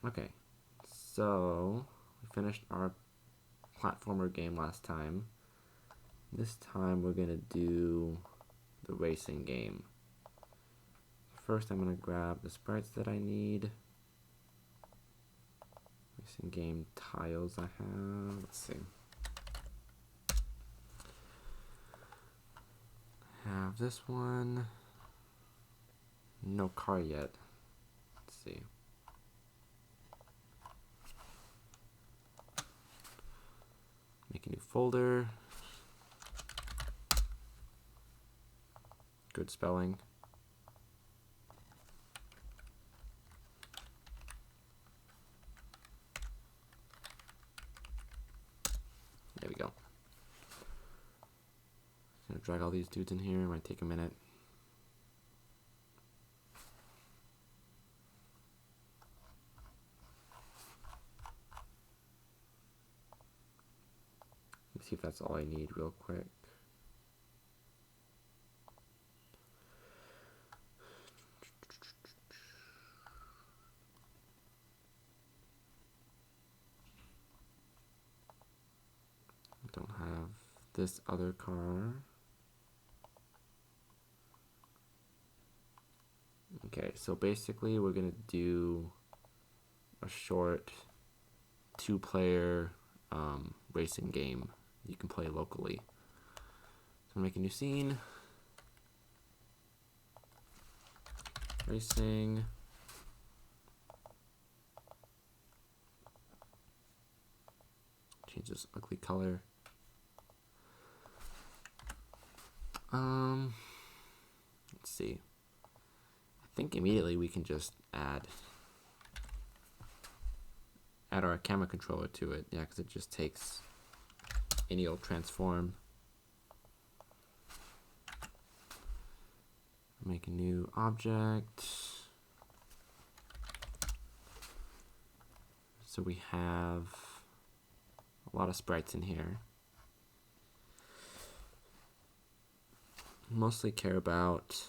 Okay, so we finished our platformer game last time. This time we're gonna do the racing game. First I'm gonna grab the sprites that I need. Racing game tiles I have. Let's see. Have this one. No car yet. Let's see. Make a new folder. Good spelling. There we go. Gonna drag all these dudes in here. It might take a minute. Let's see if that's all I need real quick. I don't have this other car. Okay, so basically we're gonna do a short 2-player racing game you can play locally. So I'm gonna make a new scene. Racing. Change this ugly color. Let's see. I think immediately we can just add our camera controller to it. Yeah, because it just takes any old transform. Make a new object. So we have a lot of sprites in here. Mostly care about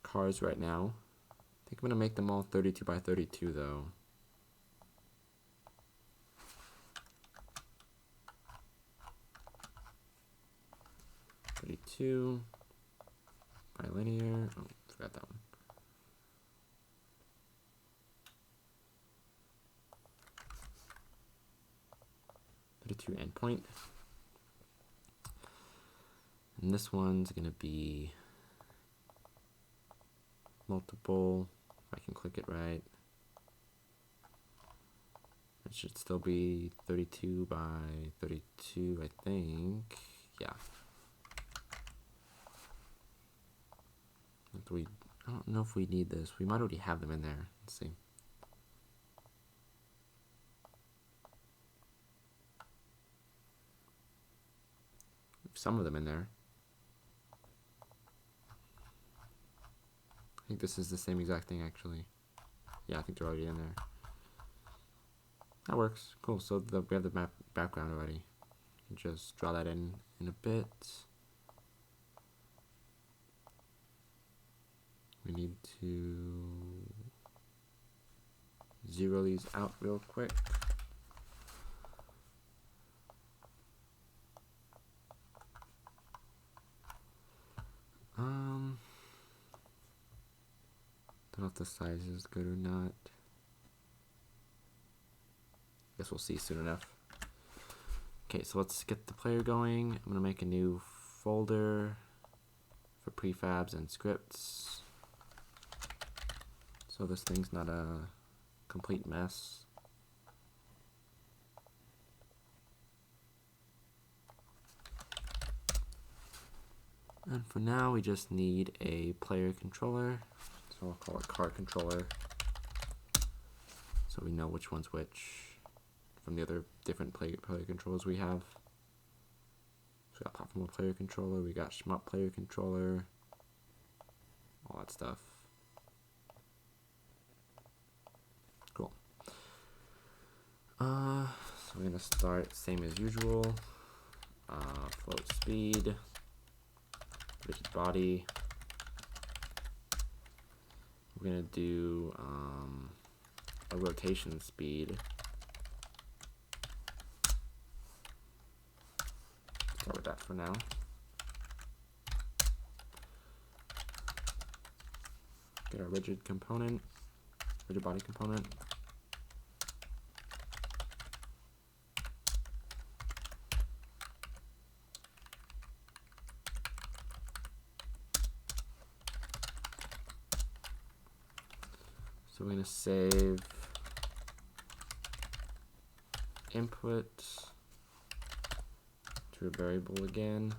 cars right now. I think I'm gonna make them all 32 by 32 though. Bilinear. Oh, forgot that one. Endpoint. And this one's gonna be multiple. If I can click it right. It should still be 32 by 32, I think. Yeah. I don't know if we need this. We might already have them in there. Let's see. Some of them in there. I think this is the same exact thing actually. Yeah, I think they're already in there. That works. Cool. So we have the map background already. Just draw that in a bit. We need to zero these out real quick. Don't know if the size is good or not. Guess we'll see soon enough. Okay, so let's get the player going. I'm gonna make a new folder for prefabs and scripts, so this thing's not a complete mess. And for now, we just need a player controller. So I'll call it car controller, so we know which one's which from the other different player controllers we have. So we got platformer player controller, we got shmup player controller, all that stuff. Cool. So we're gonna start same as usual. Float speed, rigid body. We're gonna do the rotation speed. Start with that for now. Get our rigid component, rigid body component. So we're going to save input to a variable again.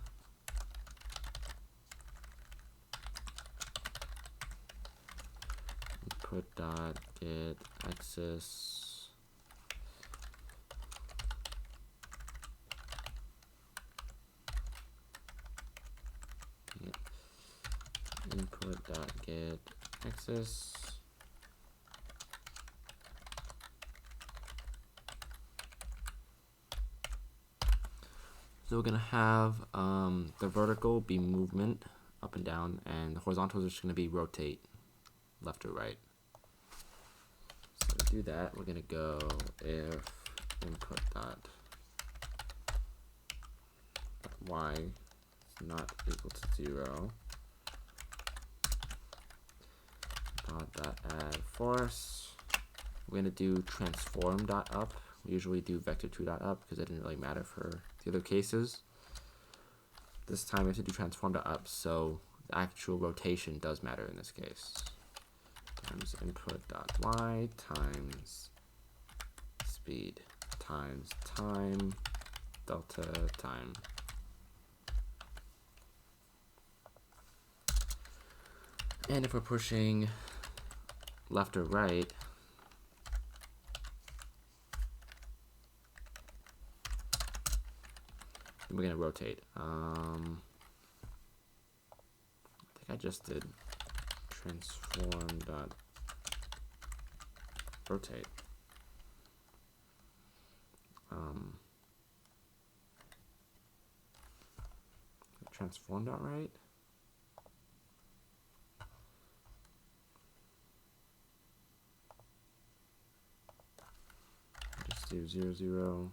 Input dot get axis input dot get axis. So we're gonna have the vertical be movement up and down, and the horizontal is just gonna be rotate left or right. So to do that, we're gonna go if input dot y is not equal to 0, dot add force. We're gonna do transform dot up. We usually do vector2 dot up because it didn't really matter for the other cases. This time we have to do transform dot up, so the actual rotation does matter in this case. Times input dot y times speed times time delta time. And if we're pushing left or right, we're going to rotate. I think I just did transform dot rotate. Transform dot right. Just do 0, 0.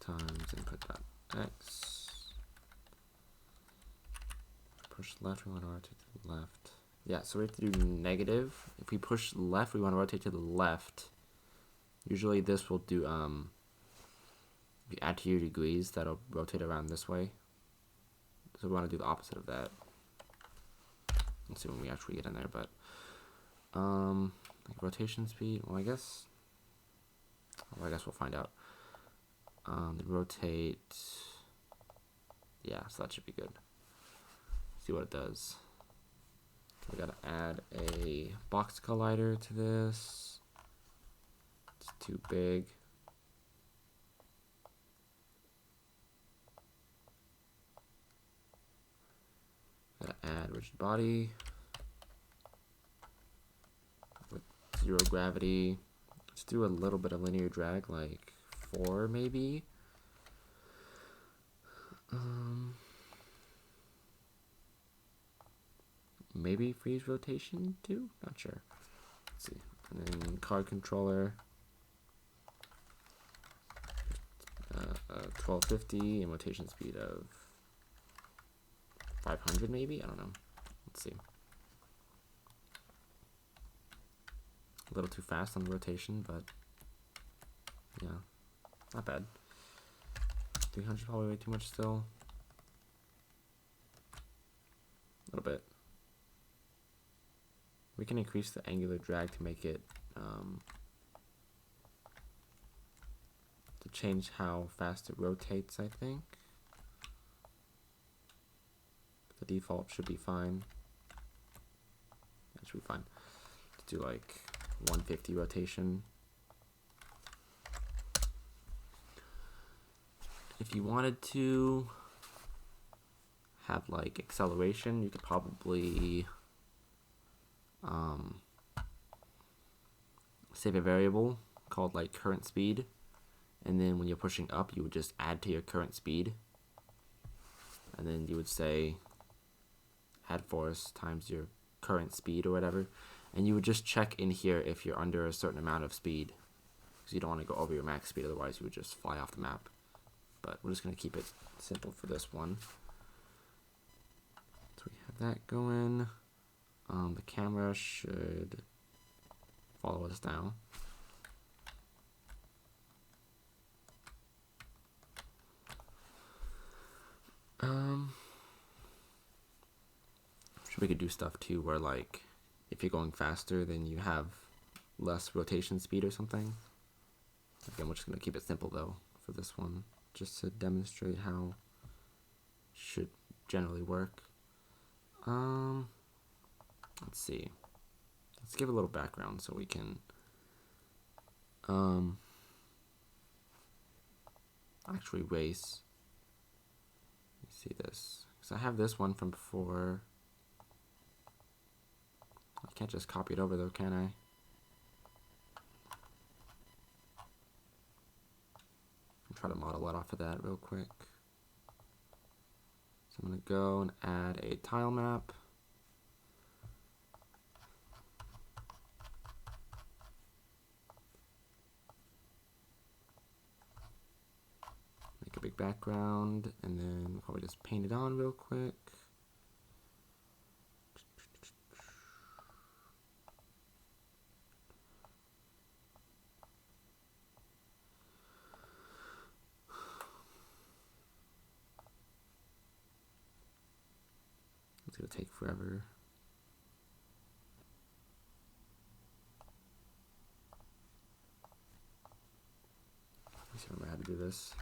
Times input dot x. Push left, we want to rotate to the left. Yeah, so we have to do negative. If we push left, we want to rotate to the left. Usually this will do, if you add to your degrees, that'll rotate around this way. So we want to do the opposite of that. Let's see when we actually get in there, but like rotation speed, well I guess we'll find out. The rotate, yeah, so that should be good. See what it does. We gotta add a box collider to this. It's too big. Gotta add rigid body with 0 gravity. Let's do a little bit of linear drag, like 4 maybe. Maybe freeze rotation too? Not sure. Let's see. And then card controller. 1250 and rotation speed of 500 maybe? I don't know. Let's see. A little too fast on the rotation, but yeah, not bad. 300 probably way too much still. A little bit. We can increase the angular drag to make it to change how fast it rotates, I think. The default should be fine. That should be fine. Let's do like 150 rotation. If you wanted to have like acceleration, you could probably save a variable called like current speed, And then when you're pushing up, you would just add to your current speed. And then you would say add force times your current speed or whatever. And you would just check in here if you're under a certain amount of speed, because you don't want to go over your max speed, otherwise you would just fly off the map. But we're just going to keep it simple for this one. So we have that going. The camera should follow us now. We could do stuff too where, like, if you're going faster, then you have less rotation speed or something. Again, we're just going to keep it simple though for this one, just to demonstrate how it should generally work. Let's see. Let's give a little background so we can actually race. Let me see this. So I have this one from before. I can't just copy it over though, can I? I'll try to model it off of that real quick. So I'm going to go and add a tile map. Make a big background, and then probably just paint it on real quick. It's gonna take forever. Let me see if I remember how to do this.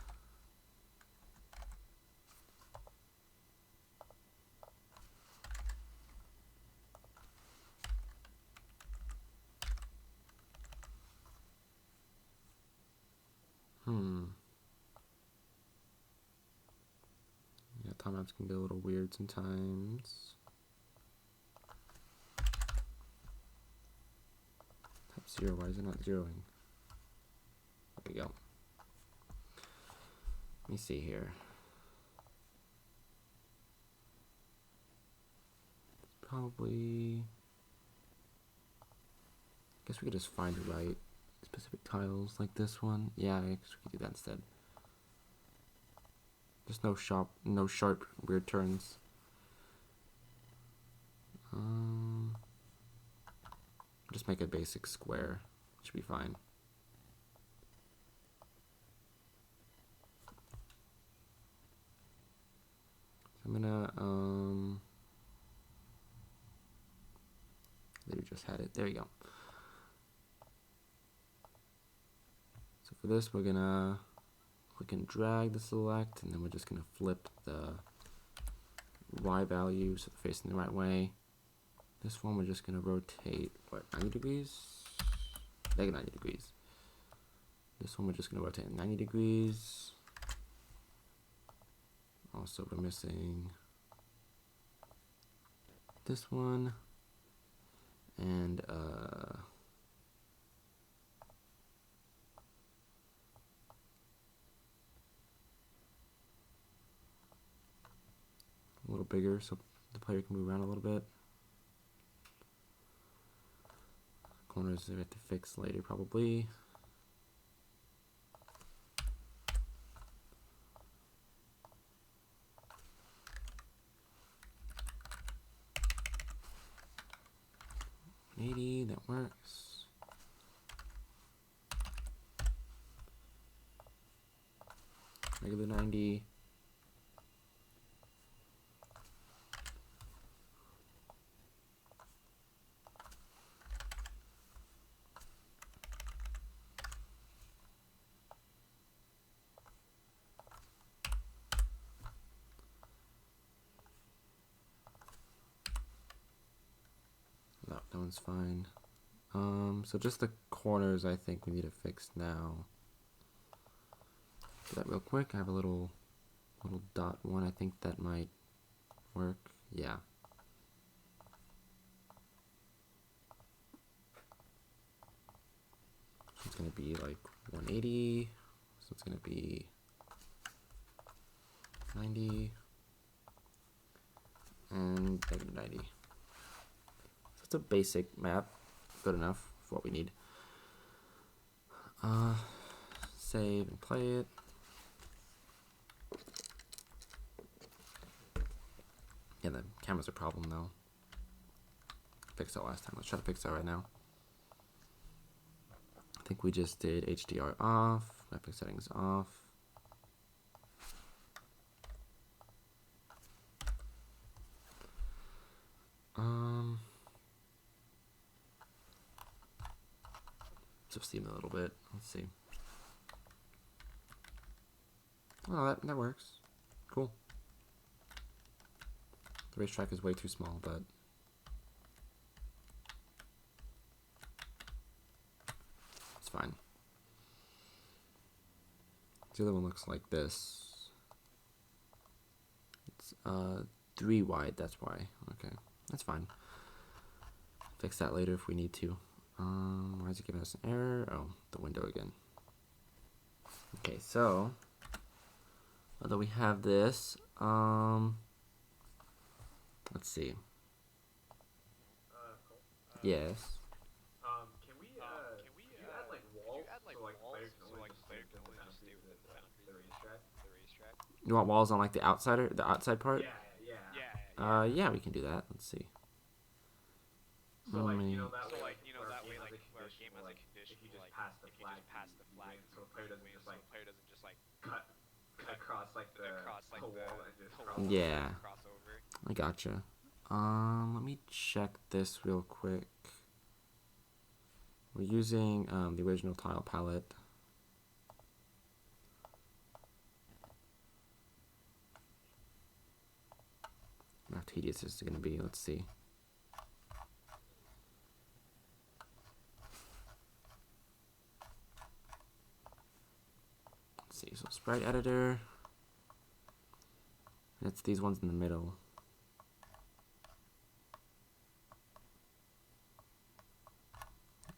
Yeah, time maps can get a little weird sometimes. Type 0, why is it not zeroing? There we go. Let me see here. Probably, I guess we could just find the right specific tiles like this one. Yeah, I guess we could do that instead. Just no sharp weird turns. Just make a basic square. Should be fine. I'm gonna we just had it. There you go. So for this, we're gonna click and drag the select, and then we're just gonna flip the Y value so it's facing the right way. This one we're just gonna rotate, what, 90 degrees? Negative 90 degrees. This one we're just gonna rotate 90 degrees. Also, we're missing this one, and a little bigger so the player can move around a little bit. Corners we have to fix later probably. $80, that works. Regular 90. That one's fine. So just the corners I think we need to fix now. Do that real quick. I have a little dot one. I think that might work. Yeah. It's gonna be like 180. So it's going to be 90 and negative 90. So it's a basic map, good enough for what we need. Save and play it. Yeah, the camera's a problem though. Fixed that last time. Let's try to fix that right now. I think we just did HDR off, graphic settings off. Let's steam a little bit. Let's see. Oh, that works. Cool. The racetrack is way too small, but it's fine. The other one looks like this. It's 3 wide, that's why. Okay, that's fine. Fix that later if we need to. Why is it giving us an error? Oh, the window again. Okay, so although we have this, let's see. Yes. Can we add like walls so like players can only just stay within the racetrack? You want walls on like the outside part? Yeah. Yeah, we can do that. Let's see. So like that way like where a game has a condition if you just pass the flag, so a player doesn't just like cut across like the wall and just cross Yeah. over. I gotcha. Let me check this real quick. We're using the original tile palette. How tedious this is going to be. Let's see. Let's see. So sprite editor. It's these ones in the middle.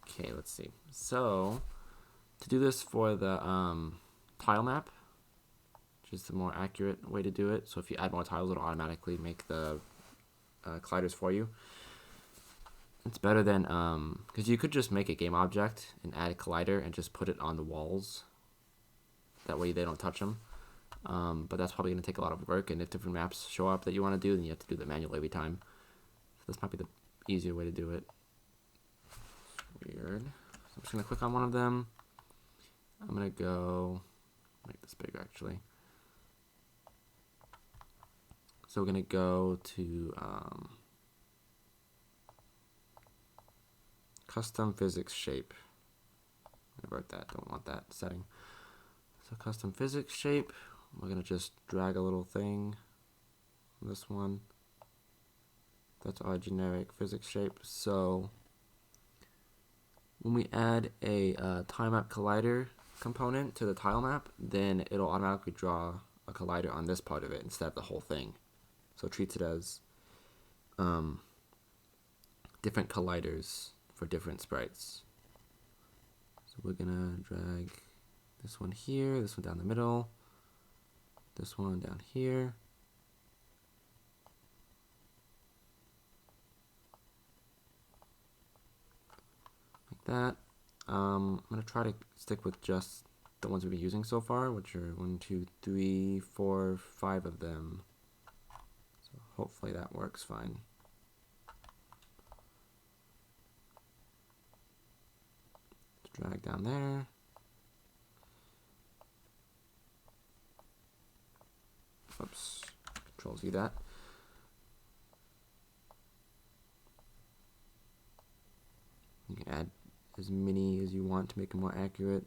Okay, let's see. So to do this for the tile map, which is the more accurate way to do it. So if you add more tiles, it'll automatically make the colliders for you. It's better than, because you could just make a game object and add a collider and just put it on the walls. That way they don't touch them. But that's probably going to take a lot of work, and if different maps show up that you want to do, then you have to do that manually every time. So this might be the easier way to do it. Weird. So I'm just going to click on one of them. I'm going to go, make this bigger actually. So we're going to go to custom physics shape. I wrote that, don't want that setting. So custom physics shape, we're going to just drag a little thing. This one. That's our generic physics shape. So when we add a tilemap collider component to the tile map, then it'll automatically draw a collider on this part of it instead of the whole thing. So it treats it as different colliders for different sprites. So we're gonna drag this one here, this one down the middle, this one down here. Like that. I'm gonna try to stick with just the ones we've been using so far, which are 1, 2, 3, 4, 5 of them. So hopefully that works fine. Let's drag down there. Oops, Control Z that. You can add as many as you want to make it more accurate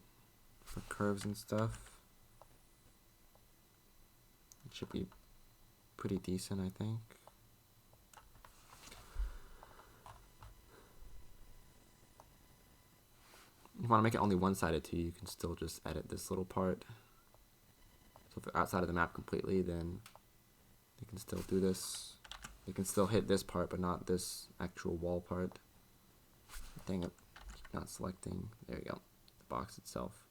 for curves and stuff. It should be pretty decent, I think. If you want to make it only one-sided too, you can still just edit this little part. So if they're outside of the map completely, then they can still do this. They can still hit this part, but not this actual wall part. Dang it, keep not selecting. There you go, the box itself.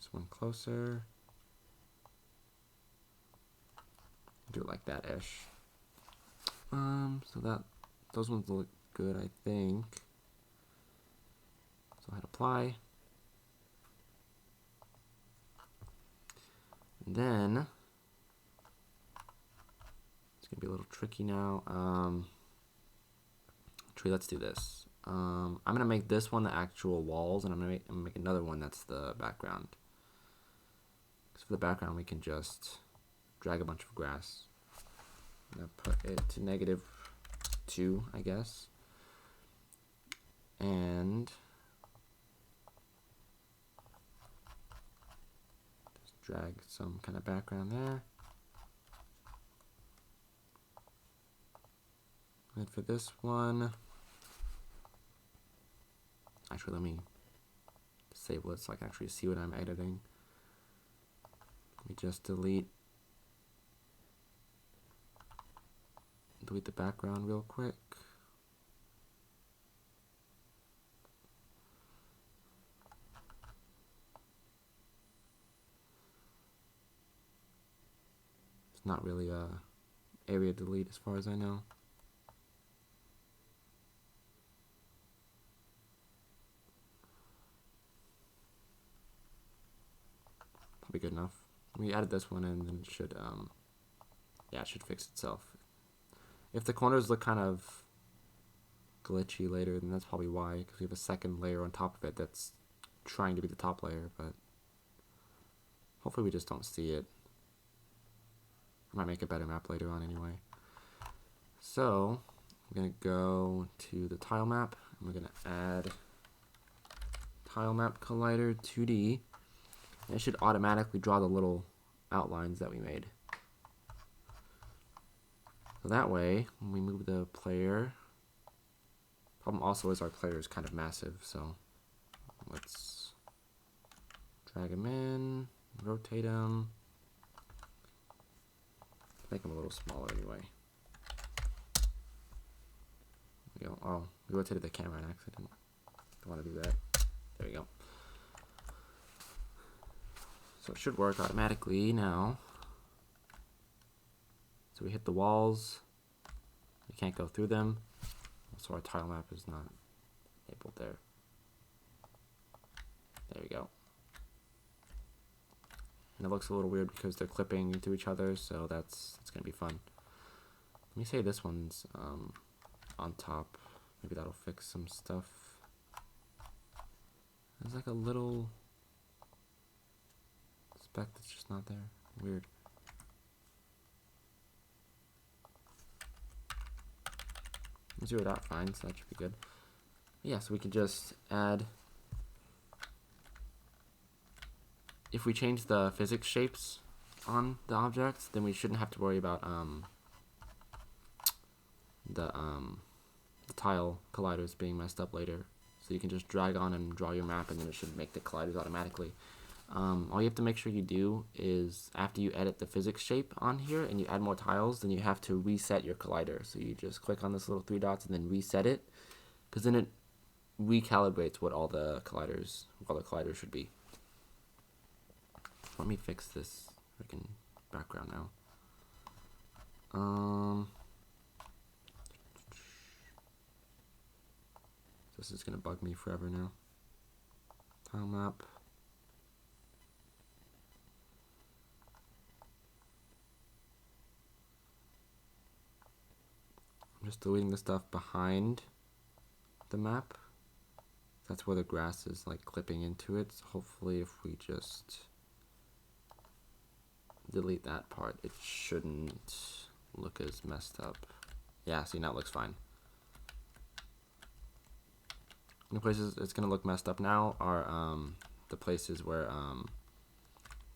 This one closer. Do it like that-ish. So those ones look good, I think. So I hit apply. And then it's gonna be a little tricky now. Actually, let's do this. I'm gonna make this one the actual walls, and I'm gonna make another one that's the background. So for the background, we can just drag a bunch of grass. I'm gonna put it to -2, I guess, and just drag some kind of background there. And for this one, actually, let me disable it so I can actually see what I'm editing. Let me just delete the background real quick. It's not really a area delete as far as I know. Probably good enough. We added this one in, then it should, yeah, it should fix itself. If the corners look kind of glitchy later, then that's probably why, because we have a second layer on top of it that's trying to be the top layer, but hopefully we just don't see it. I might make a better map later on anyway. So I'm going to go to the tile map, and we're going to add tilemap collider 2D. And it should automatically draw the little outlines that we made. So that way, when we move the player, problem also is our player is kind of massive, so let's drag him in, rotate him, make him a little smaller anyway. There we go. Oh, we rotated the camera on accident. Don't want to do that. There we go. So it should work automatically now. So we hit the walls. We can't go through them. So our tile map is not enabled there. There we go. And it looks a little weird because they're clipping into each other, so that's going to be fun. Let me say this one's on top. Maybe that'll fix some stuff. There's like a little speck that's just not there. Weird. Zeroed out fine, so that should be good. Yeah, so we can just add. If we change the physics shapes on the objects, then we shouldn't have to worry about the tile colliders being messed up later. So you can just drag on and draw your map, and then it should make the colliders automatically. All you have to make sure you do is after you edit the physics shape on here and you add more tiles, then you have to reset your collider. So you just click on this little 3 dots and then reset it, because then it recalibrates what all the colliders should be. Let me fix this freaking background now. This is gonna bug me forever now. Tile map. I'm just deleting the stuff behind the map. That's where the grass is like clipping into it. So hopefully if we just delete that part, it shouldn't look as messed up. Yeah, see, now it looks fine. The places it's gonna look messed up now are the places where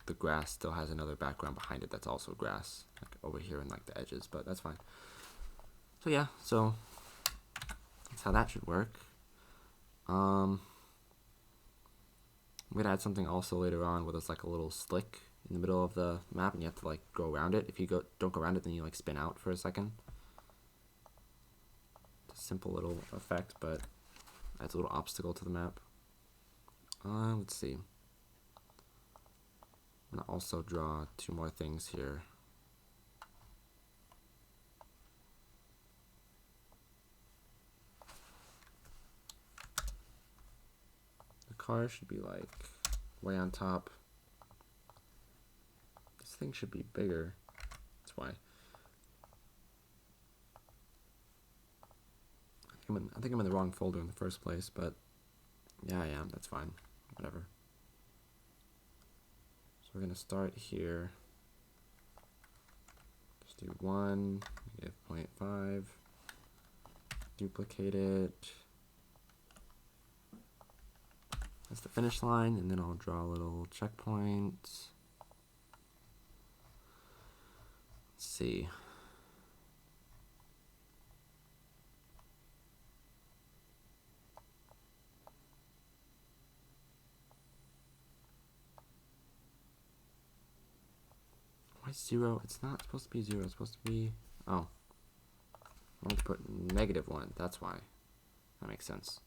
the grass still has another background behind it that's also grass, like over here in like the edges, but that's fine. So yeah, so that's how that should work. I'm gonna add something also later on where there's like a little slick in the middle of the map and you have to like go around it. If you don't go around it, then you like spin out for a second. It's a simple little effect, but adds a little obstacle to the map. Let's see. I'm gonna also draw 2 more things here. The car should be like way on top. This thing should be bigger. That's why. I think I'm in the wrong folder in the first place, but yeah, I am. That's fine. Whatever. So we're gonna start here. Just do 1, -0.5, duplicate it. That's the finish line, and then I'll draw a little checkpoint. Let's see. Why 0? It's not supposed to be 0. It's supposed to be... Oh. I want to put -1. That's why. That makes sense.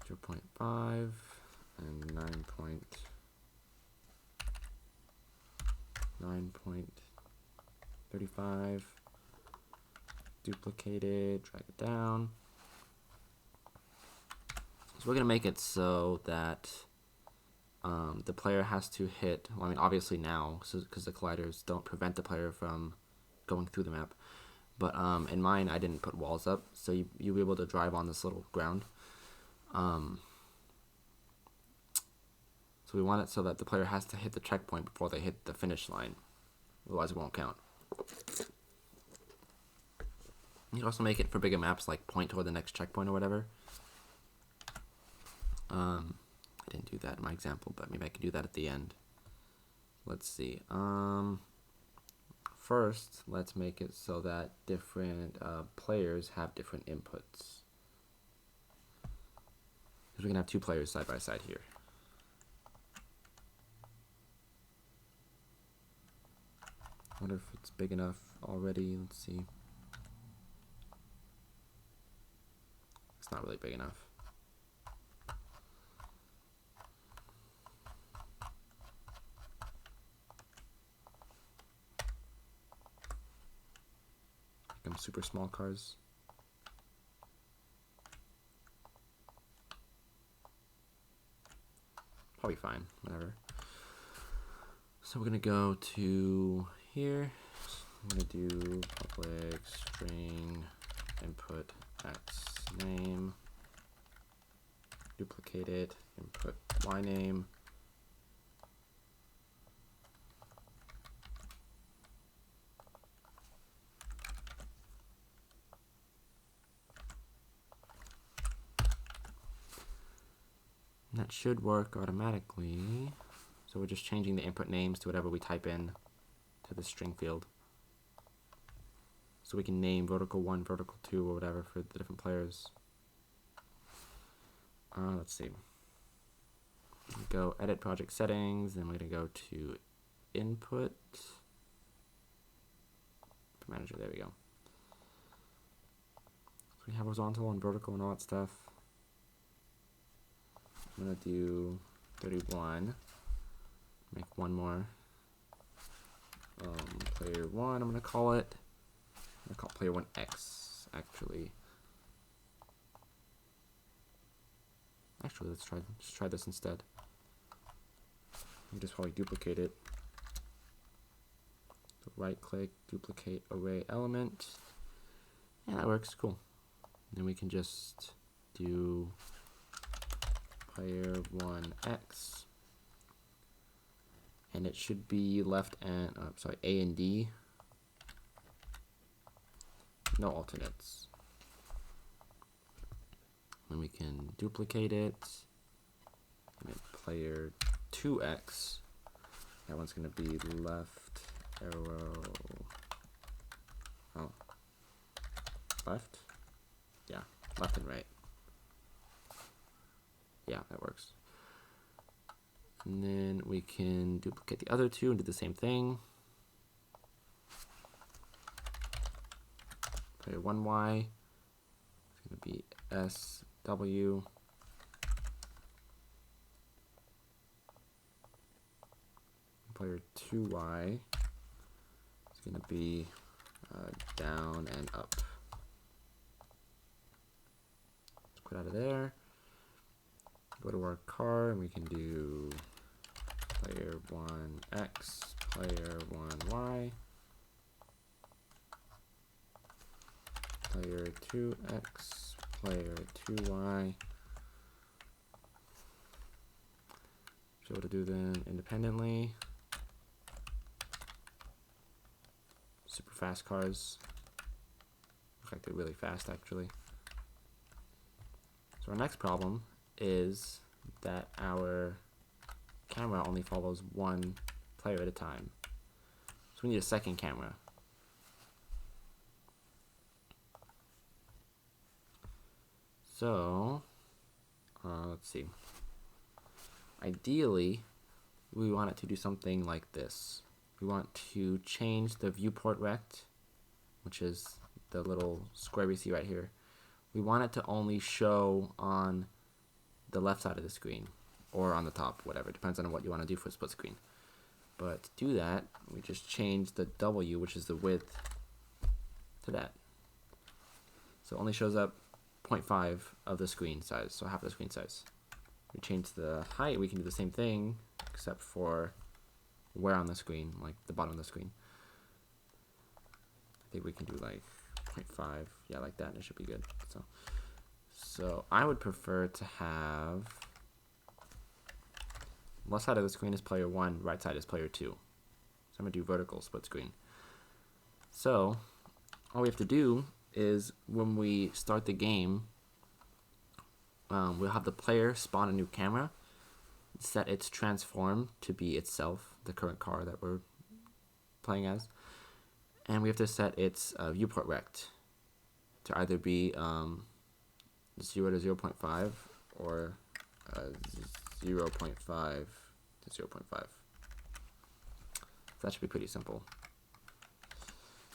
0.5 and 9.35. Duplicate it, drag it down. So we're going to make it so that the player has to hit, well, I mean, obviously now, because the colliders don't prevent the player from going through the map. But in mine, I didn't put walls up, so you'll be able to drive on this little ground. So we want it so that the player has to hit the checkpoint before they hit the finish line. Otherwise, it won't count. You can also make it for bigger maps, like point toward the next checkpoint or whatever. I didn't do that in my example, but maybe I can do that at the end. Let's see. First, let's make it so that different players have different inputs. Because we're going to have 2 players side by side here. I wonder if it's big enough already. Let's see. It's not really big enough. Make them super small cars. Probably fine, whatever. So we're gonna go to here. I'm gonna do public string input x name, duplicate it, input y name. And that should work automatically. So we're just changing the input names to whatever we type in to the string field. So we can name vertical 1, vertical 2, or whatever for the different players. Let's see. Go edit project settings, then we're going to go to input. Manager, there we go. So we have horizontal and vertical and all that stuff. I'm going to do 31. Make one more. Player 1, I'm going to call it. I'm going to call player 1X, actually. Actually, let's try this instead. You just probably duplicate it. So right click, duplicate array element. Yeah, that works, cool. Then we can just do player 1X. And it should be left and, A and D. No alternates. Then we can duplicate it. And then player 2X. That one's going to be left arrow. Oh. Left? Yeah, left and right. Yeah, that works. And then we can duplicate the other 2 and do the same thing. Player 1Y. It's going to be SW. player 2y is going to be down and up. Let's put out of there. Go to our car and we can do player 1x, player 1y, player 2x, player 2y. Should be able to do them independently. Super fast cars. Look like they're really fast actually. So our next problem is that our camera only follows one player at a time. So we need a second camera. So, let's see. Ideally, we want it to do something like this. We want to change the viewport rect, which is the little square we see right here. We want it to only show on the left side of the screen, or on the top, whatever. Depends on what you want to do for split screen. But to do that, we just change the W, which is the width, to that. So it only shows up 0.5 of the screen size, so half the screen size. We change the height, we can do the same thing, except for where on the screen, like the bottom of the screen. I think we can do like 0.5, yeah, like that, and it should be good. So I would prefer to have left side of the screen is player 1, right side is player 2. So I'm going to do vertical split screen. So all we have to do is when we start the game, we'll have the player spawn a new camera, set its transform to be itself, the current car that we're playing as, and we have to set its viewport rect to either be 0 to 0.5 or 0.5 to 0.5. So that should be pretty simple.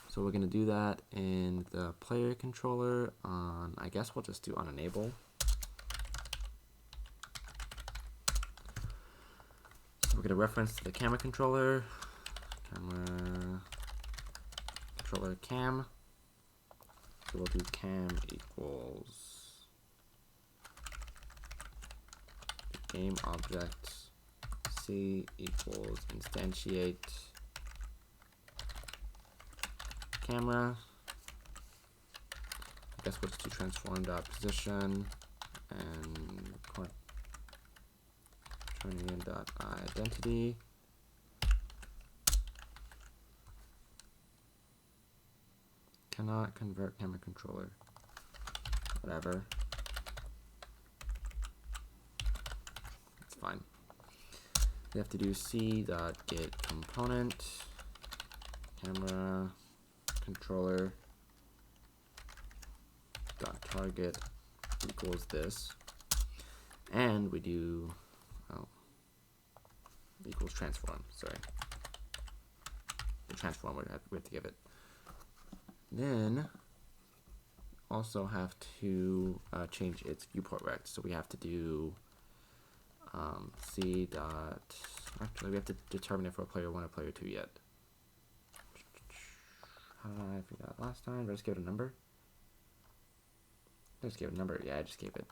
So we're going to do that in the player controller on, I guess we'll just do on enable. So we're going to reference the camera controller, controller cam. So we'll do cam equals game object C equals instantiate camera. I guess we'll just do transform dot position and turning in dot identity. Cannot convert camera controller. Whatever. It's fine. We have to do c dot get component camera controller dot target equals this, and we do equals transform. Sorry, the transform we have to give it. Then also have to change its viewport rect. So we have to do c dot. Actually, we have to determine if we're player 1 or player 2 yet. How did I figure that last time? Did I just give it a number? I just gave it a number. Yeah, I just gave it.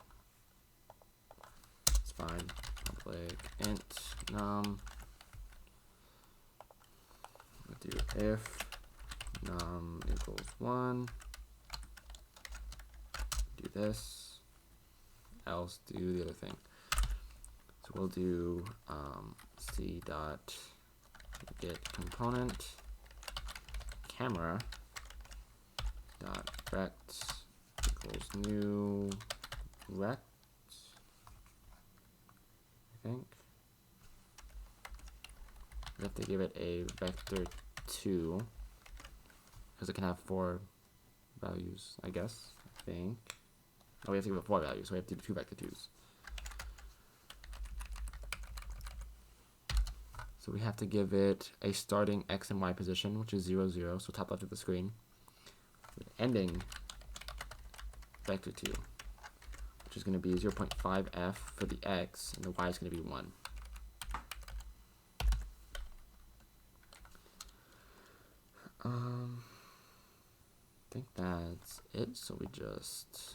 It's fine. Public int num. We'll do if num equals 1. Do this. Else do the other thing. So we'll do c dot get component camera dot rect equals new rect, I think. We have to give it a vector 2 because it can have 4 values, I guess. I think. Oh, we have to give it 4 values, so we have to do 2 vector 2s. So we have to give it a starting x and y position, which is 0, 0, so top left of the screen, with ending vector 2, which is going to be 0.5f for the x, and the y is going to be 1. think that's it. So we just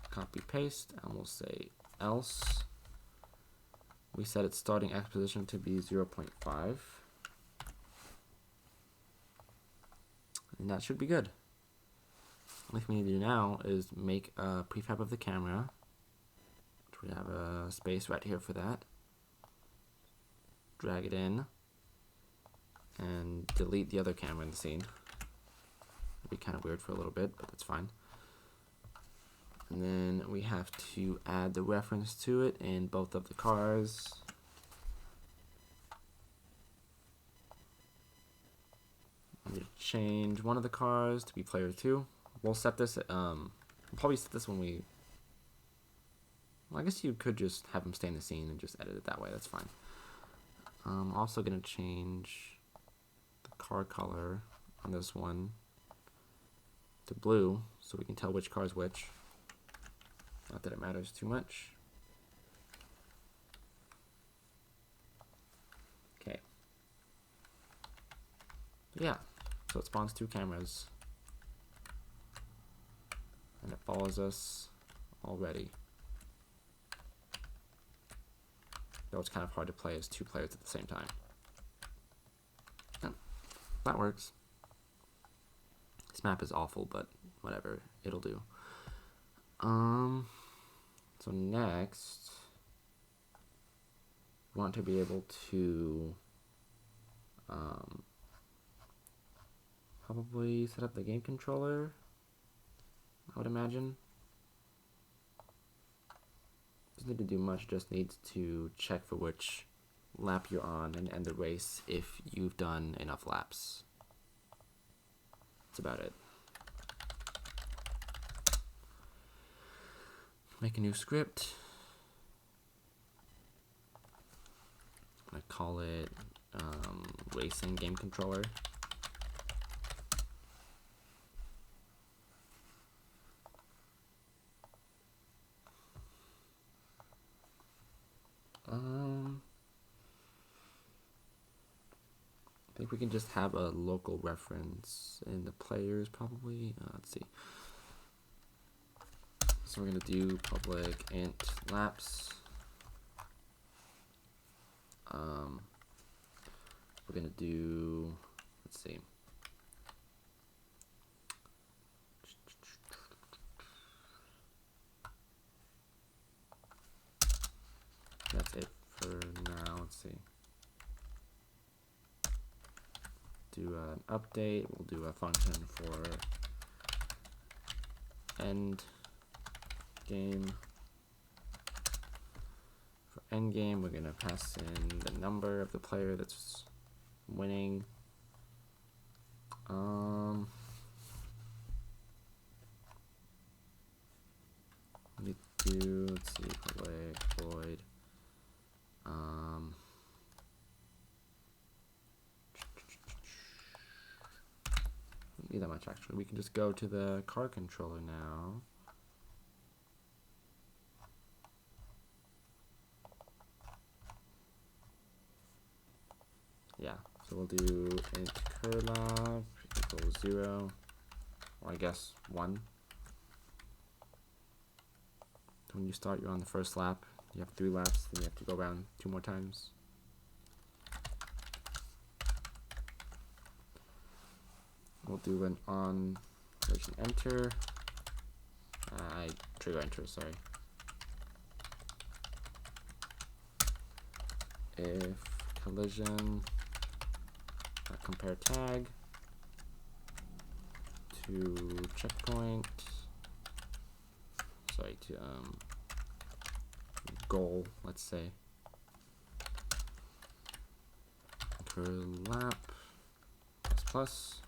copy paste and we'll say else. We set its starting x position to be 0.5. And that should be good. What we need to do now is make a prefab of the camera. We have a space right here for that. Drag it in and delete the other camera in the scene. It'll be kind of weird for a little bit, but that's fine. And then we have to add the reference to it in both of the cars. I'm going to change one of the cars to be player 2. We'll set this, we'll probably set this when we, well, I guess you could just have them stay in the scene and just edit it that way, that's fine. I'm also going to change the car color on this one to blue so we can tell which car is which. Not that it matters too much. Okay. Yeah, so it spawns 2 cameras. And it follows us already. Though it's kind of hard to play as 2 players at the same time. Yeah, that works. This map is awful, but whatever, it'll do. So next, we want to be able to probably set up the game controller, I would imagine. Doesn't need to do much, just needs to check for which lap you're on and end the race if you've done enough laps. That's about it. Make a new script. I'm gonna call it racing game controller. I think we can just have a local reference in the players probably. Let's see. So we're going to do public int laps. We're going to do, let's see. That's it for now. Let's see. Do an update. We'll do a function for end game. For end game, we're going to pass in the number of the player that's winning. We do, let's see, public void. Don't need that much actually. We can just go to the car controller now. Yeah, so we'll do int curlap equals 0, or I guess 1. When you start, you're on the first lap. You have 3 laps, then you have to go around 2 more times. We'll do an on collision enter. Trigger enter, sorry. If collision compare tag to checkpoint, sorry, to goal, let's say. Curlap plus.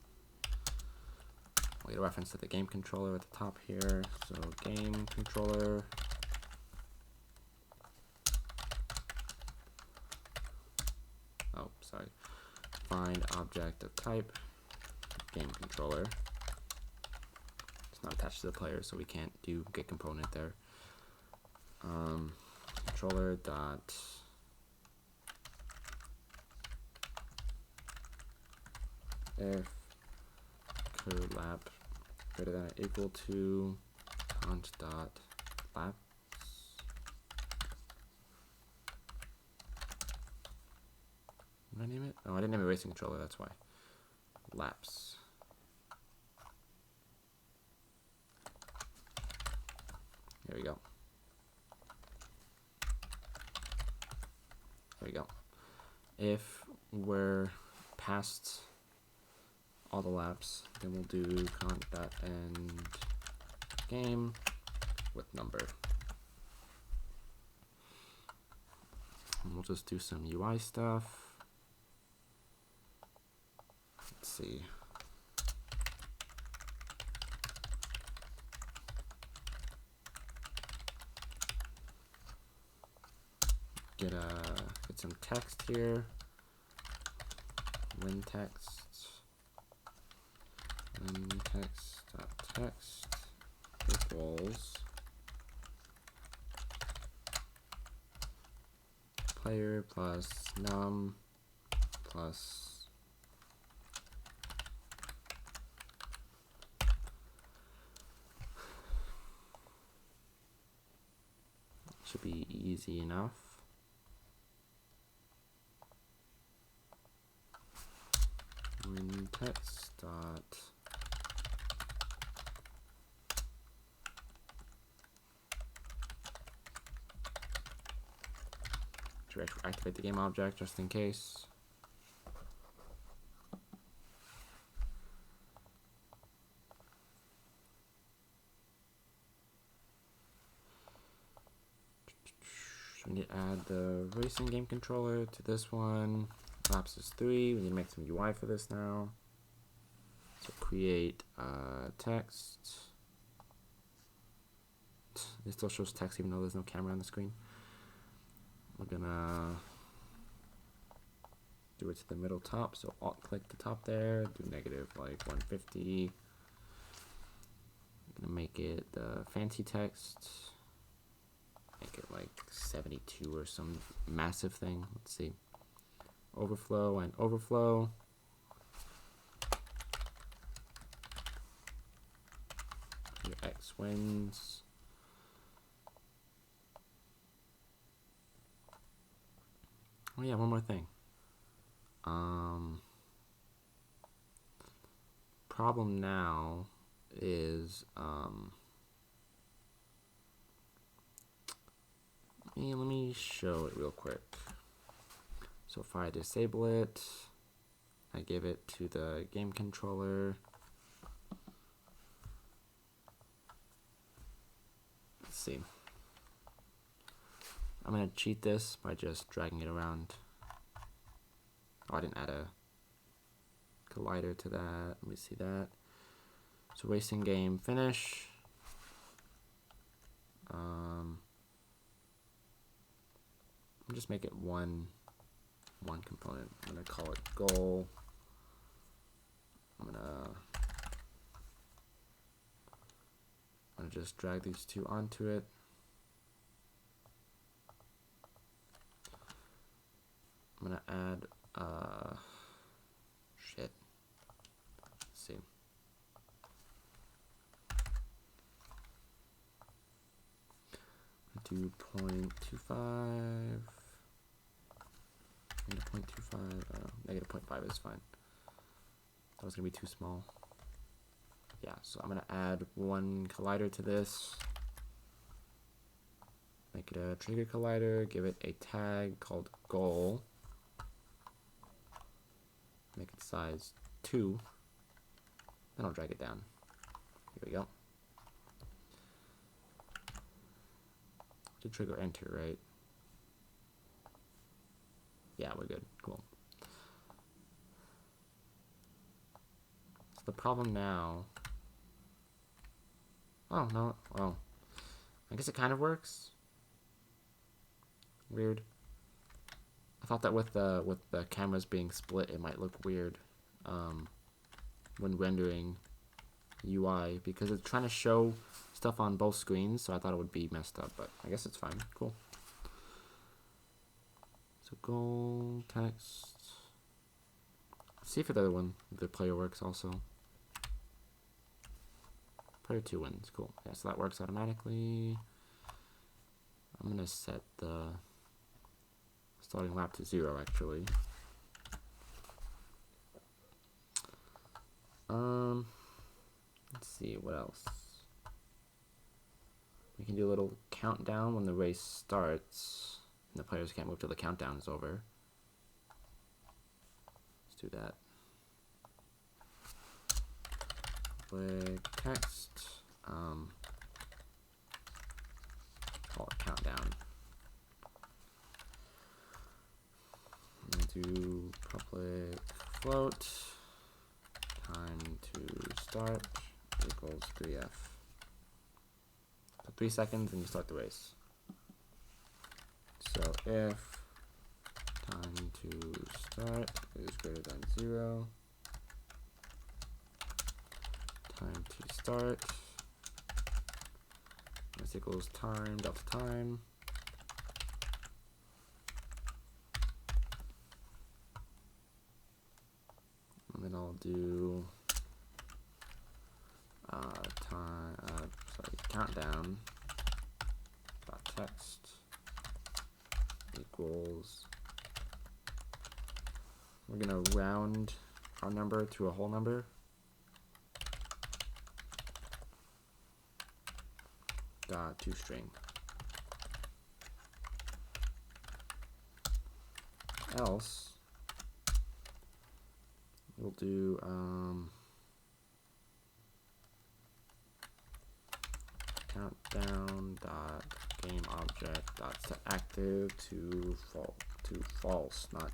We'll get a reference to the game controller at the top here. So game controller. Oh, sorry. Find object of type game controller. It's not attached to the player, so we can't do get component there. Controller dot if curlap greater than or equal to const dot laps. What did I name it? Oh, I didn't name it racing controller, that's why. Laps. There we go. There we go. If we're past all the laps, then we'll do const.end game with number. And we'll just do some UI stuff. Let's see. Get some text here. When text equals player plus num plus should be easy enough. When text dot to activate the game object just in case. So we need to add the racing game controller to this one. Laps is 3. We need to make some UI for this now. So create text. It still shows text even though there's no camera on the screen. We're gonna do it to the middle top. So alt click the top there. Do negative like 150. I'm gonna make it the fancy text. Make it like 72 or some massive thing. Let's see. Overflow and overflow. Your X wins. Oh yeah, one more thing. Problem now is let me show it real quick. So if I disable it, I give it to the game controller. Let's see. I'm gonna cheat this by just dragging it around. Oh, I didn't add a collider to that. Let me see that. So racing game finish. I'll just make it one component. I'm gonna call it goal. I'm gonna just drag these two onto it. I'm gonna add shit. Let's see. Do 0.25. Negative 0.25. Negative 0.5 is fine. That was gonna be too small. Yeah, so I'm gonna add one collider to this. Make it a trigger collider. Give it a tag called goal. Make it size 2. Then I'll drag it down. Here we go. To trigger enter, right? Yeah, we're good. Cool. So the problem now. Oh no. Well, I guess it kind of works. Weird. I thought that with the cameras being split, it might look weird when rendering UI because it's trying to show stuff on both screens, so I thought it would be messed up, but I guess it's fine. Cool. So goal text. See if the other one, the player works also. Player 2 wins. Cool. Yeah, so that works automatically. I'm gonna set the starting lap to 0 actually. Let's see what else. We can do a little countdown when the race starts, and the players can't move till the countdown is over. Let's do that. Public text. Call it countdown. Do public float. Time to start equals 3F. So 3 seconds and you start the race. So if time to start is greater than 0, time to start this equals time delta time. And then I'll do countdown dot text equals, we're gonna round our number to a whole number. Dot toString. Else we'll do countdown dot game object dot set active to false, not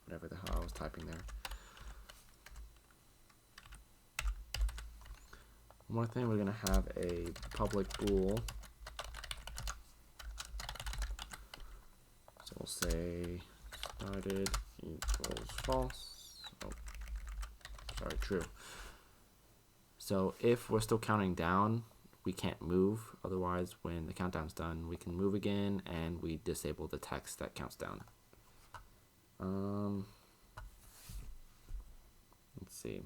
whatever the hell I was typing there. One more thing, we're gonna have a public bool. So we'll say started equals false. Oh, sorry, true. So if we're still counting down, we can't move. Otherwise, when the countdown's done, we can move again, and we disable the text that counts down. Let's see.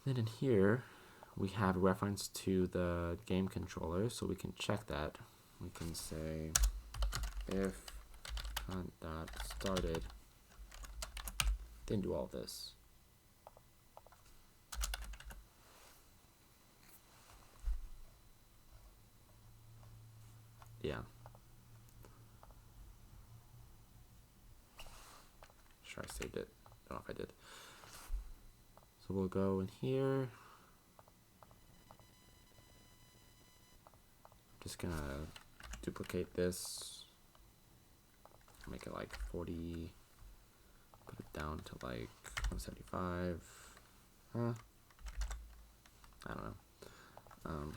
Then in here, we have a reference to the game controller, so we can check that. We can say if count.started, then do all this. Yeah. Sure, I saved it. Don't know if I did. So we'll go in here. Just gonna duplicate this. Make it like 40. Put it down to like 175. Huh? I don't know.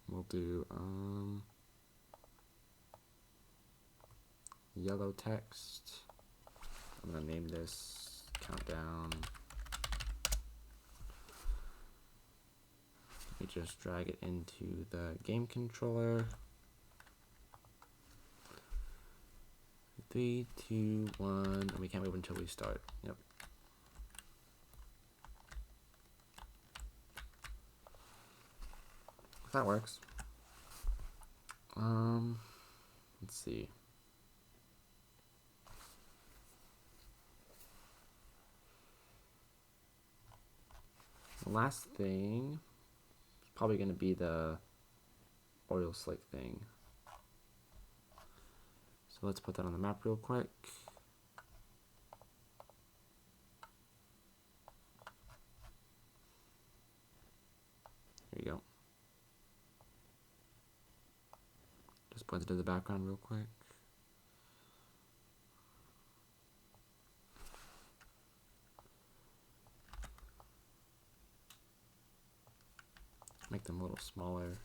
We'll do yellow text. I'm gonna name this countdown. We just drag it into the game controller. 3, 2, 1, and we can't move until we start. Yep. That works. Let's see. The last thing is probably going to be the oil slick thing. So let's put that on the map real quick. There you go. Just blend it to the background real quick. Make them a little smaller.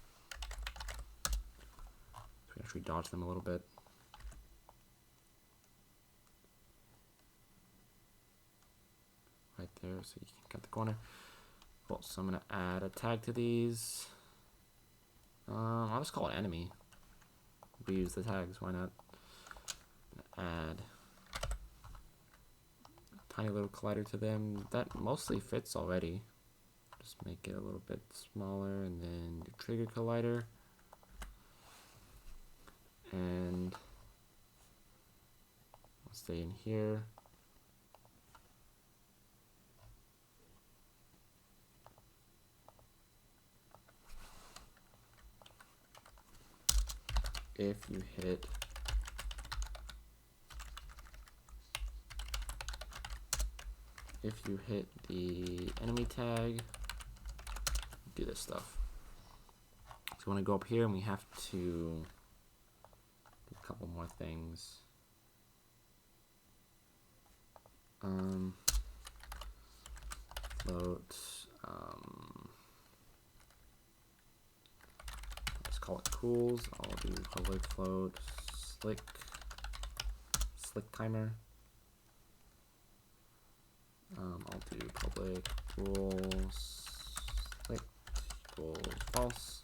So we actually dodge them a little bit. Right there, so you can cut the corner. Cool, so I'm gonna add a tag to these. I'll just call it enemy. we use the tags, why not? Add a tiny little collider to them. That mostly fits already. Just make it a little bit smaller, and then the trigger collider. And I'll stay in here. If you hit the enemy tag, do this stuff. So we want to go up here, and we have to do a couple more things. Float. Let's call it cools. I'll do public float slick timer. I'll do public equals slick equals false.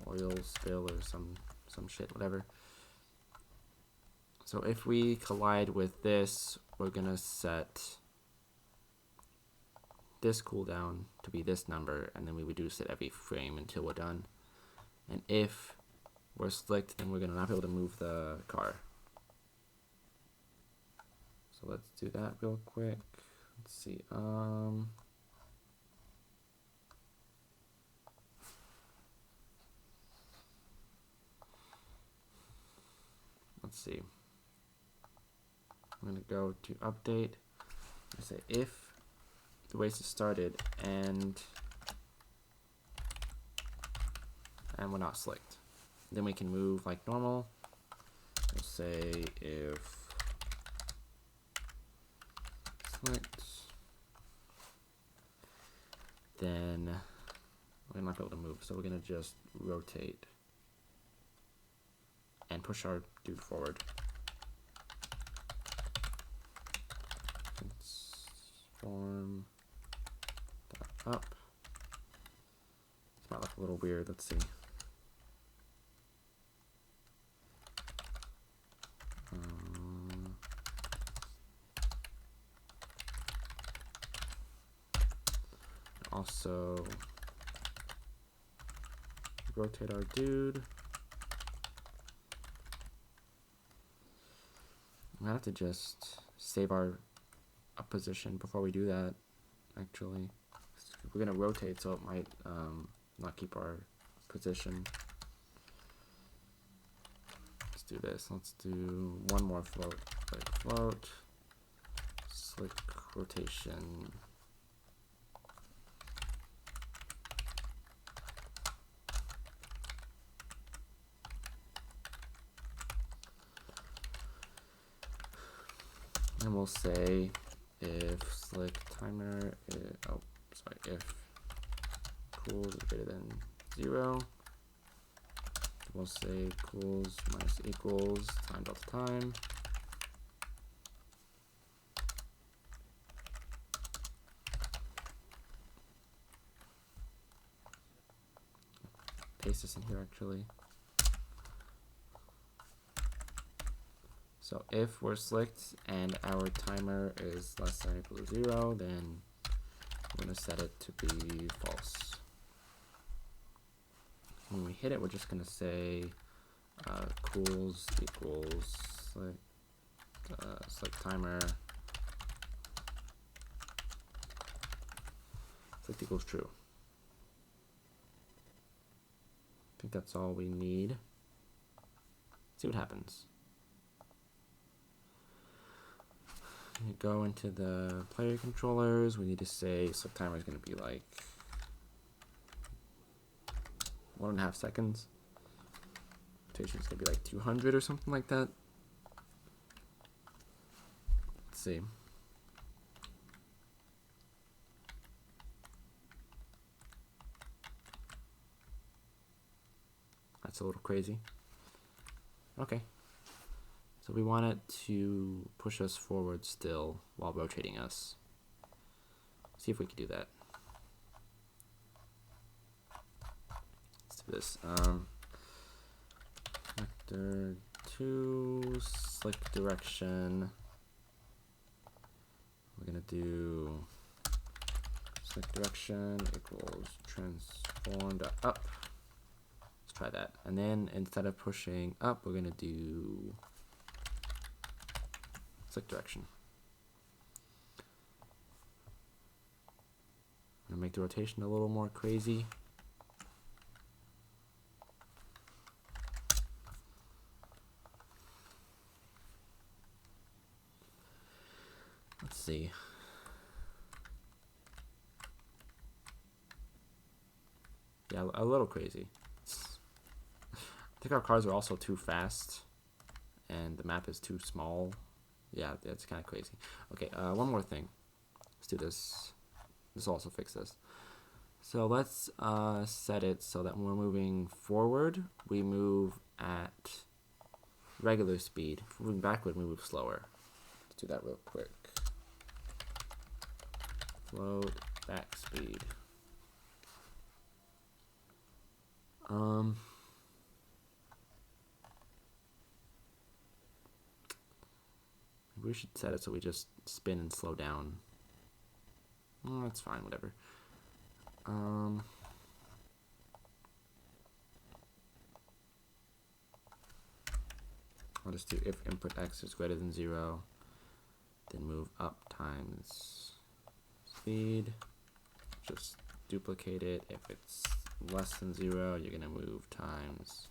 Oil spill or some shit, whatever. So if we collide with this, we're gonna set this cooldown to be this number, and then we reduce it every frame until we're done. And if we're slicked, then we're gonna not be able to move the car. So let's do that real quick. Let's see. Let's see. I'm gonna go to update. I say if the race is started and we're not slicked, then we can move like normal. We'll say if slicked, then we're not able to move, so we're gonna just rotate and push our dude forward. Transform that up. This might look a little weird. Let's see. Also rotate our dude. I'm gonna have to just save our position before we do that. Actually, we're gonna rotate, so it might not keep our position. Let's do this. Let's do one more float. Float, slick rotation. And we'll say if slick timer is, if cools is greater than 0, we'll say cools minus equals time delta time. Paste this in here actually. So if we're slicked and our timer is less than or equal to 0, then we're going to set it to be false. When we hit it, we're just going to say cools equals slick timer. Slick equals true. I think that's all we need. See what happens. We go into the player controllers. We need to say slick timer is going to be like 1.5 seconds. Rotation is going to be like 200 or something like that. Let's see. That's a little crazy. Okay. So we want it to push us forward still while rotating us. See if we can do that. this. Vector 2 slick direction. We're gonna do slick direction equals transformed up. Let's try that. And then instead of pushing up, we're gonna do slick direction. I'm gonna make the rotation a little more crazy. Let's see. Yeah, a little crazy. I think our cars are also too fast, and the map is too small. Yeah, that's kind of crazy. Okay, one more thing. Let's do this. This will also fix this. So let's set it so that when we're moving forward, we move at regular speed. If we're moving backward, we move slower. Let's do that real quick. Float back speed. We should set it so we just spin and slow down. That's fine, whatever. I'll just do if input x is greater than 0, then move up times speed. Just duplicate it. If it's less than 0, you're gonna move times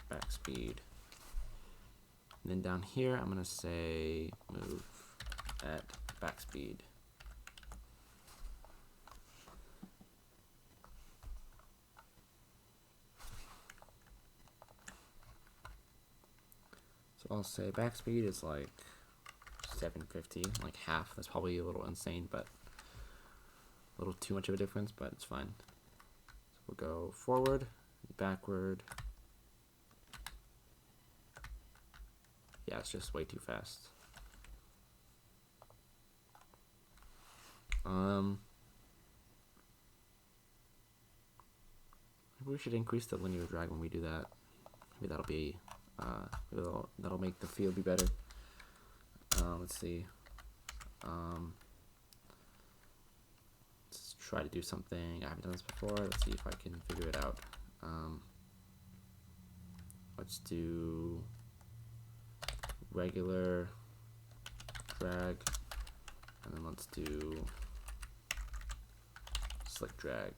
back speed. And then down here, I'm gonna say move at back speed. So I'll say back speed is like 750, like half. That's probably a little insane, but a little too much of a difference, but it's fine. So we'll go forward, backward. Yeah, it's just way too fast. Maybe we should increase the linear drag when we do that. Maybe that'll be that'll make the field be better. Let's see. Let's try to do something. I haven't done this before. Let's see if I can figure it out. Let's do regular drag, and then let's do slick drag.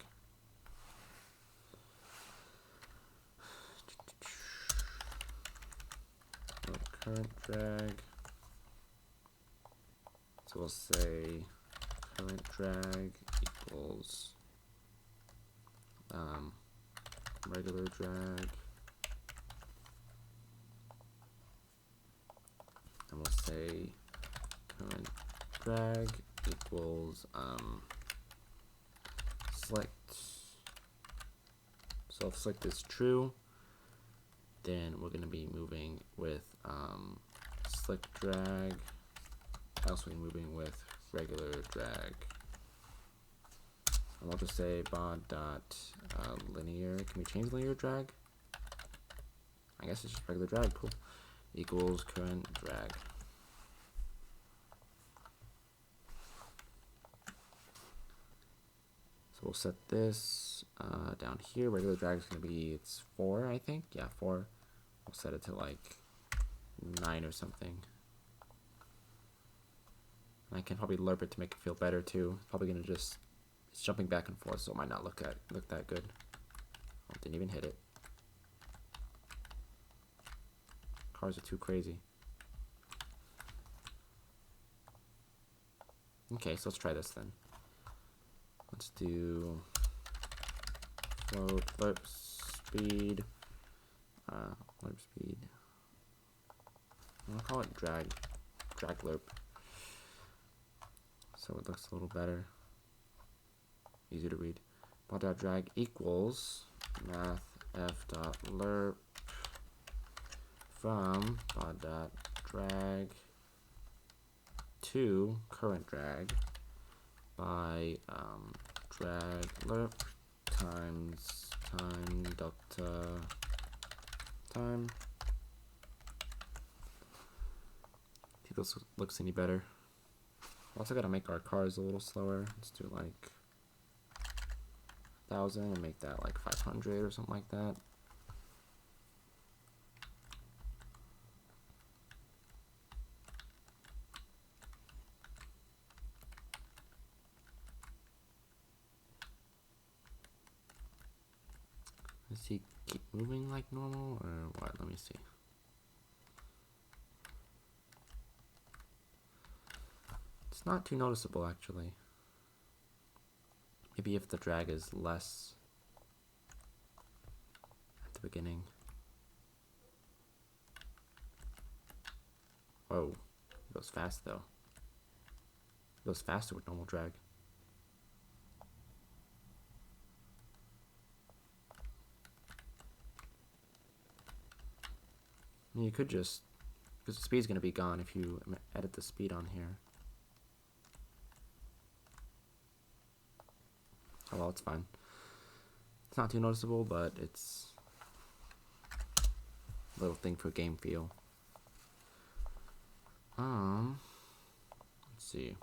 Current drag. So we'll say current drag equals regular drag. And we'll say current drag equals select. So if select is true, then we're going to be moving with slick drag. Also moving with regular drag. And we'll just say bod dot linear. Can we change linear drag? I guess it's just regular drag. Cool. Equals current drag. So we'll set this down here. Regular drag is going to be, it's 4, I think. Yeah, 4. We'll set it to like 9 or something. And I can probably lerp it to make it feel better too. It's probably going to just, it's jumping back and forth, so it might not look that good. Oh, didn't even hit it. Cars are too crazy. Okay, so let's try this then. Let's do float lerp speed. Lerp speed. I'll call it drag lerp. So it looks a little better. Easy to read. Pod.drag equals math f.lerp from pod.drag to current drag by drag lerp times time delta time. See if this looks any better. Also gotta make our cars a little slower. Let's do like 1,000 and make that like 500 or something like that. Does he keep moving like normal or what? Let me see. It's not too noticeable actually. Maybe if the drag is less at the beginning. Whoa, it goes fast though. It goes faster with normal drag. I mean, you could just, because the speed's going to be gone if you edit the speed on here. Oh well, it's fine. It's not too noticeable, but it's a little thing for game feel. Let's see.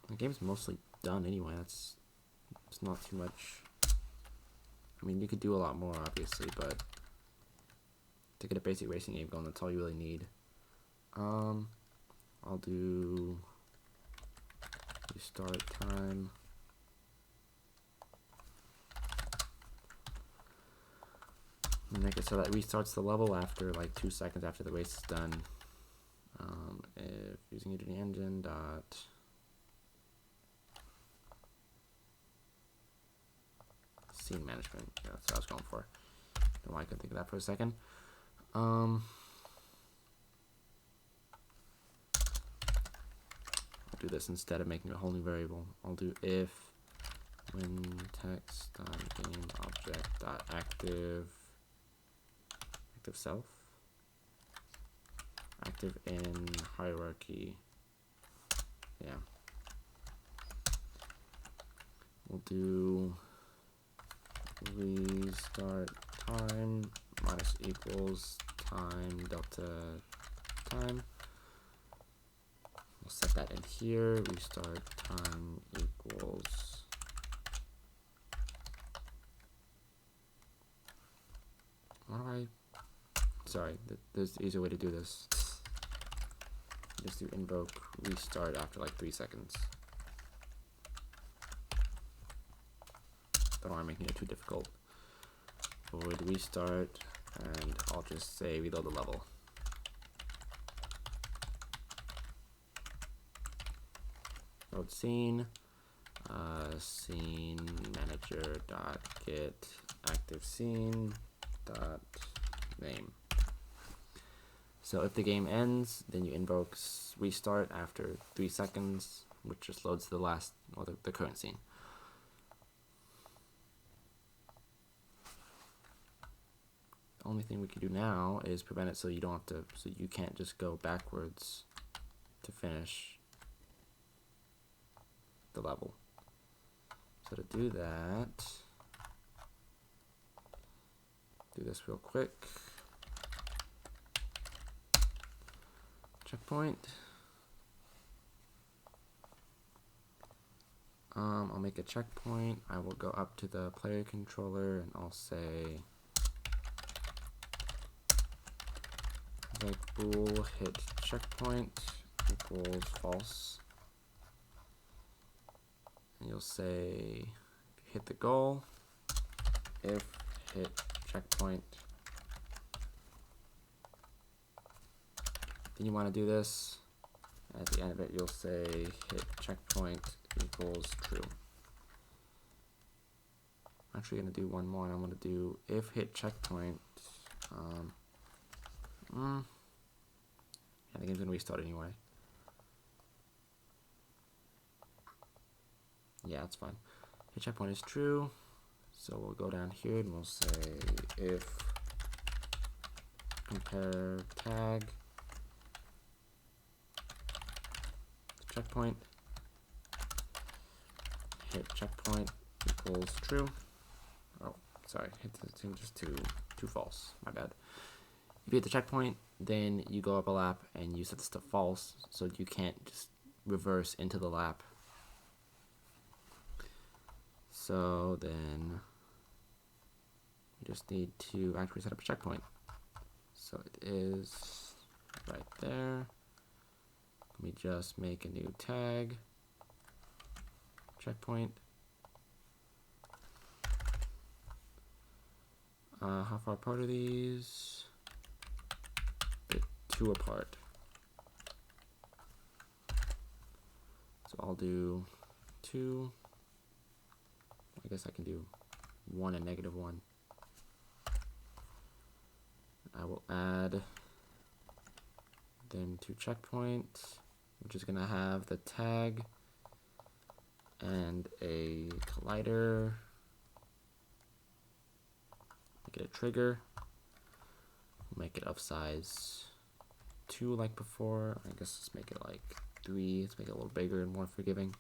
The game's mostly done anyway. It's not too much. I mean, you could do a lot more, obviously, but to get a basic racing game going, that's all you really need. I'll do restart time. Make it so that restarts the level after like 2 seconds after the race is done. If using Unity engine dot scene management, yeah, that's what I was going for. Don't know why I couldn't think of that for a second. I'll do this instead of making a whole new variable. I'll do if when text game object dot active self active in hierarchy. Yeah. We'll do restart time minus equals time delta time. We'll set that in here. Restart time equals sorry, there's an easier way to do this. Just do invoke restart after like 3 seconds. Don't want to make it too difficult. Void restart, and I'll just say reload the level. Load scene, scene manager dot get active scene dot name. So if the game ends, then you invoke restart after 3 seconds, which just loads the last, or the current scene. The only thing we can do now is prevent it so you don't have to, so you can't just go backwards to finish the level. So to do that, do this real quick. Checkpoint. I'll make a checkpoint. I will go up to the player controller and I'll say like bool hit checkpoint equals false. And you'll say hit the goal if hit checkpoint. Then you want to do this. At the end of it, you'll say hit checkpoint equals true. I'm actually going to do one more. I'm going to do if hit checkpoint. Yeah, the game's going to restart anyway. Yeah, that's fine. Hit checkpoint is true. So we'll go down here and we'll say if compare tag checkpoint, hit checkpoint equals true. Oh, sorry, hit the thing just too false. My bad. If you hit the checkpoint, then you go up a lap and you set this to false, so you can't just reverse into the lap. So then we just need to actually set up a checkpoint. So it is right there. Let me just make a new tag. Checkpoint. How far apart are these? They're 2 apart. So I'll do 2. I guess I can do 1 and -1. I will add them to checkpoint, which is going to have the tag and a collider. Make it a trigger. Make it of size 2 like before. I guess let's make it like 3. Let's make it a little bigger and more forgiving.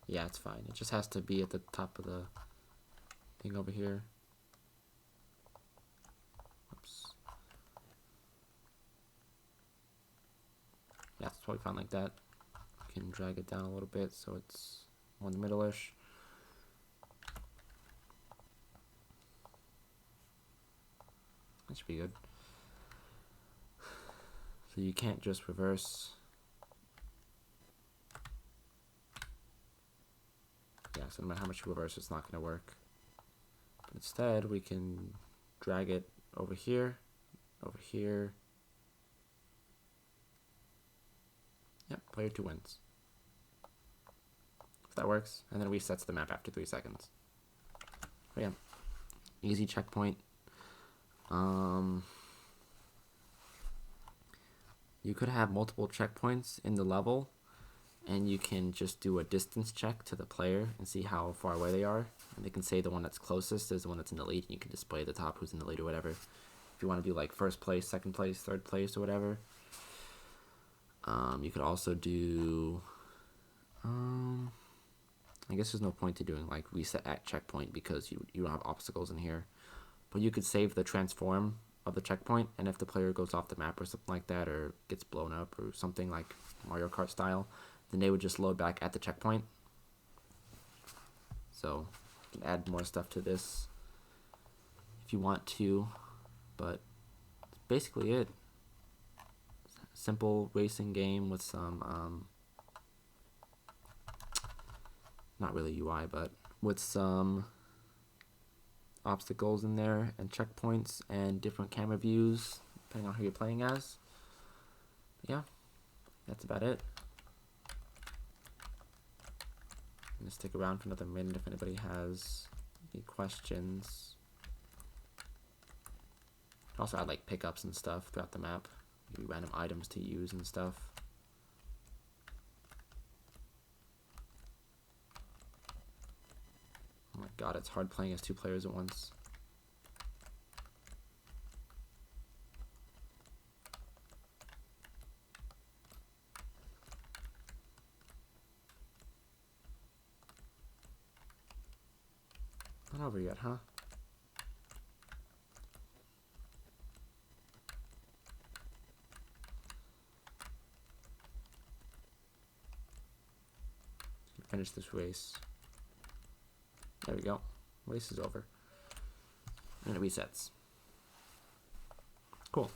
Yeah, it's fine. It just has to be at the top of the thing over here. Oops. Yeah, it's totally fine like that. You can drag it down a little bit so it's more in the middle-ish. That should be good. So you can't just reverse. Yeah, so no matter how much you reverse, it's not going to work. But instead, we can drag it over here, over here. Yep, player 2 wins. If that works, and then it resets the map after 3 seconds. But yeah, easy checkpoint. You could have multiple checkpoints in the level, and you can just do a distance check to the player and see how far away they are. And they can say the one that's closest is the one that's in the lead, and you can display the top who's in the lead or whatever. If you want to do like first place, second place, third place, or whatever. You could also do, I guess there's no point to doing like reset at checkpoint because you don't have obstacles in here. But you could save the transform of the checkpoint, and if the player goes off the map or something like that, or gets blown up or something like Mario Kart style, then they would just load back at the checkpoint. So you can add more stuff to this if you want to, but that's basically it. Simple racing game with some, not really UI, but with some obstacles in there and checkpoints and different camera views depending on who you're playing as. But yeah, that's about it. I'm gonna stick around for another minute if anybody has any questions. Also add like pickups and stuff throughout the map, maybe random items to use and stuff. Oh my god, it's hard playing as 2 players at once. Not over yet, huh? Finish this race. There we go. Race is over. And it resets. Cool.